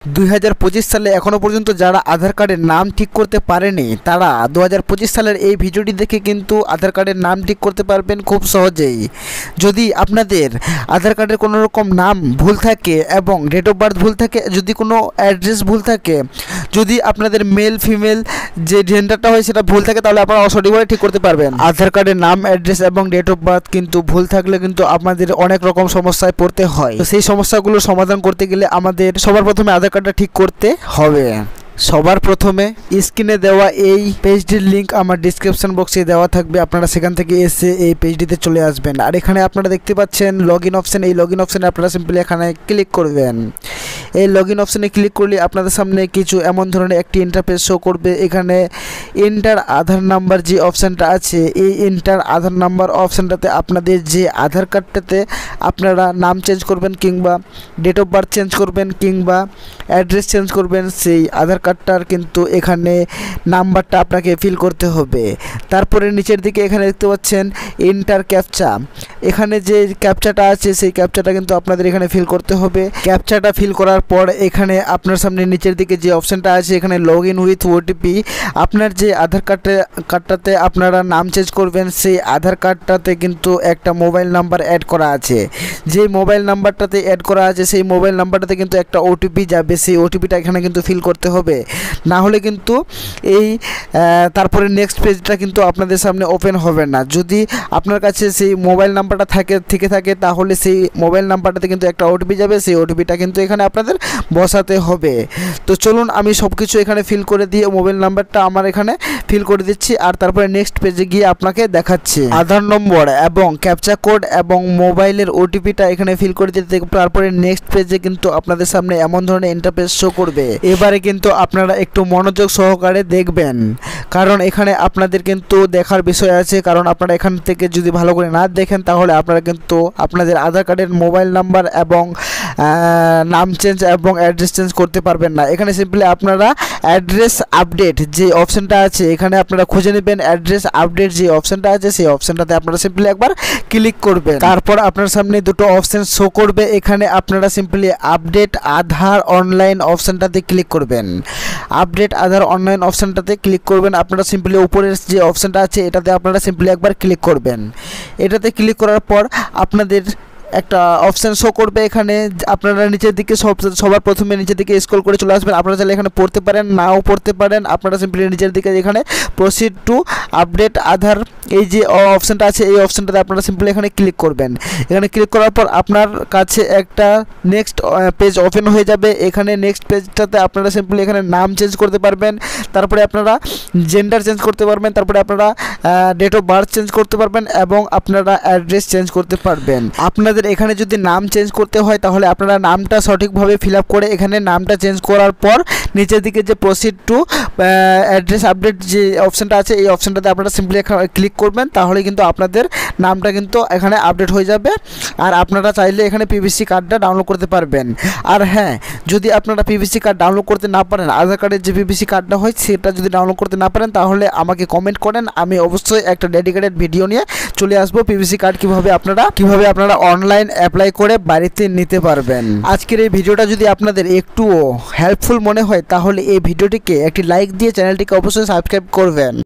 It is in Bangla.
2025 সালে এখনও পর্যন্ত যারা আধার কার্ডের নাম ঠিক করতে পারেনি তারা 2025 সালের এই ভিডিওটি দেখে কিন্তু আধার কার্ডের নাম ঠিক করতে পারবেন খুব সহজেই। যদি আপনাদের আধার কার্ডের কোনো রকম নাম ভুল থাকে এবং ডেট অফ বার্থ ভুল থাকে, যদি কোনো অ্যাড্রেস ভুল থাকে, যদি আপনাদের মেল ফিমেল যে জেন্ডারটা হয় সেটা ভুল থাকে, তাহলে আপনারা সঠিকভাবে ঠিক করতে পারবেন। আধার কার্ডের নাম, অ্যাড্রেস এবং ডেট অফ বার্থ কিন্তু ভুল থাকলে কিন্তু আপনাদের অনেক রকম সমস্যায় পড়তে হয়। তো সেই সমস্যাগুলো সমাধান করতে গেলে আমাদের সবার প্রথমে আধার কার্ডটা ঠিক করতে হবে। সবার প্রথমে স্ক্রিনে দেওয়া এই পেজটির লিঙ্ক আমার ডিসক্রিপশন বক্সে দেওয়া থাকবে, আপনারা সেখান থেকে এসে এই পেজটিতে চলে আসবেন। আর এখানে আপনারা দেখতে পাচ্ছেন লগইন অপশন, এই লগইন অপশনে আপনারা সিম্পলি এখানে ক্লিক করবেন। এই লগইন অপশনে ক্লিক করলে আপনাদের সামনে কিছু এমন ধরনের একটি ইন্টারফেস শো করবে। এখানে এন্টার আধার নাম্বার যে অপশানটা আছে, এই এন্টার আধার নাম্বার অপশানটাতে আপনাদের যে আধার কার্ডটাতে আপনারা নাম চেঞ্জ করবেন কিংবা ডেট অফ বার্থ চেঞ্জ করবেন কিংবা অ্যাড্রেস চেঞ্জ করবেন, সেই আধার কার্ডটার কিন্তু এখানে নাম্বারটা আপনাকে ফিল করতে হবে। তারপরে নিচের দিকে এখানে দেখতে পাচ্ছেন এন্টার ক্যাপচা, এখানে যে ক্যাপচাটা আছে সেই ক্যাপচাটা কিন্তু আপনাদের এখানে ফিল করতে হবে। ক্যাপচাটা ফিল করার পর এখানে আপনার সামনে নিচের দিকে যে অপশানটা আছে এখানে লগ ইন উইথ ওটিপি, আপনার যে আধার কার্ডটাতে আপনারা নাম চেঞ্জ করবেন সেই আধার কার্ডটাতে কিন্তু একটা মোবাইল নাম্বার অ্যাড করা আছে। যে মোবাইল নাম্বারটাতে অ্যাড করা আছে সেই মোবাইল নাম্বারটাতে কিন্তু একটা ওটিপি যাবে, সেই ওটিপিটা এখানে কিন্তু ফিল করতে হবে, না হলে কিন্তু এই তারপরে নেক্সট পেজটা কিন্তু আপনাদের সামনে ওপেন হবে না। যদি আপনার কাছে সেই মোবাইল নাম্বারটা থেকে থাকে তাহলে সেই মোবাইল নাম্বারটাতে কিন্তু একটা ওটিপি যাবে, সেই ওটিপিটা কিন্তু এখানে আপনাদের বসাতে হবে। তো চলুন আমি সব কিছু এখানে ফিল করে দিয়ে মোবাইল নাম্বারটা আমার এখানে ফিল করে দিচ্ছি, আর তারপরে নেক্সট পেজে গিয়ে আপনাকে দেখাচ্ছি। আধার নম্বর এবং ক্যাপচা কোড এবং মোবাইলের ওটিপিটা এখানে ফিল করে দিতে, তারপরে নেক্সট পেজে কিন্তু আপনাদের সামনে এমন ধরনের ইন্টারফেস শো করবে। এবারে কিন্তু আপনারা একটু মনোযোগ সহকারে দেখবেন, কারণ এখানে আপনাদের কিন্তু দেখার বিষয় আছে। কারণ আপনারা এখান থেকে যদি ভালো করে না দেখেন তাহলে আপনারা কিন্তু আপনাদের আধার কার্ডের মোবাইল নাম্বার এবং নাম চেঞ্জ এবং অ্যাড্রেস চেঞ্জ করতে পারবেন না। এখানে সিম্পলি আপনারা অ্যাড্রেস আপডেট যে অপশানটা আছে এখানে আপনারা খুঁজে নেবেন। অ্যাড্রেস আপডেট যে অপশানটা আছে সেই অপশানটাতে আপনারা সিম্পলি একবার ক্লিক করবেন। তারপর আপনার সামনে দুটো অপশান শো করবে, এখানে আপনারা সিম্পলি আপডেট আধার অনলাইন অপশানটাতে ক্লিক করবেন। আপডেট আধার অনলাইন অপশানটাতে ক্লিক করবেন। আপনারা সিম্পলি উপরের যে অপশানটা আছে এটাতে আপনারা সিম্পলি একবার ক্লিক করবেন। এটাতে ক্লিক করার পর আপনাদের একটা অপশান শো করবে, এখানে আপনারা নিচের দিকে সবার প্রথমে নিচের দিকে স্ক্রল করে চলে আসবেন। আপনারা চাইলে এখানে পড়তে পারেন, নাও পড়তে পারেন। আপনারা সিম্পলি নিচের দিকে এখানে প্রসিড টু আপডেট আধার এই যে অপশানটা আছে এই অপশানটাতে আপনারা সিম্পলি এখানে ক্লিক করবেন। এখানে ক্লিক করার পর আপনার কাছে একটা নেক্সট পেজ ওপেন হয়ে যাবে। এখানে নেক্সট পেজটাতে আপনারা সিম্পলি এখানে নাম চেঞ্জ করতে পারবেন, তারপরে আপনারা জেন্ডার চেঞ্জ করতে পারবেন, তারপরে আপনারা ডেট অফ বার্থ চেঞ্জ করতে পারবেন এবং আপনারা অ্যাড্রেস চেঞ্জ করতে পারবেন। আপনাদের এখানে যদি নাম চেঞ্জ করতে হয় তাহলে আপনারা নামটা সঠিকভাবে ফিল আপ করে এখানে নামটা চেঞ্জ করার পর নিচের দিকে যে প্রসিড টু অ্যাড্রেস আপডেট যে অপশানটা আছে এই অপশানটাতে আপনারা সিম্পলি ক্লিক করবেন, তাহলে কিন্তু আপনাদের নামটা কিন্তু এখানে আপডেট হয়ে যাবে। আর আপনারা চাইলে এখানে পিভিসি কার্ডটা ডাউনলোড করতে পারবেন। আর হ্যাঁ, যদি আপনারা পিভিসি কার্ড ডাউনলোড করতে না পারেন, আধার কার্ডের যে পিভিসি কার্ডটা হয় সেটা যদি ডাউনলোড করতে না পারেন তাহলে আমাকে কমেন্ট করেন, আমি অবশ্যই একটা ডেডিকেটেড ভিডিও নিয়ে চলে আসবো পিভিসি কার্ড কিভাবে আপনারা অনলাইন অ্যাপ্লাই করে বাড়িতে নিতে পারবেন। আজকের এই ভিডিওটা যদি আপনাদের একটুও হেল্পফুল মনে হয় তাহলে এই ভিডিওটিকে একটি লাইক দিয়ে চ্যানেলটিকে অবশ্যই সাবস্ক্রাইব করবেন।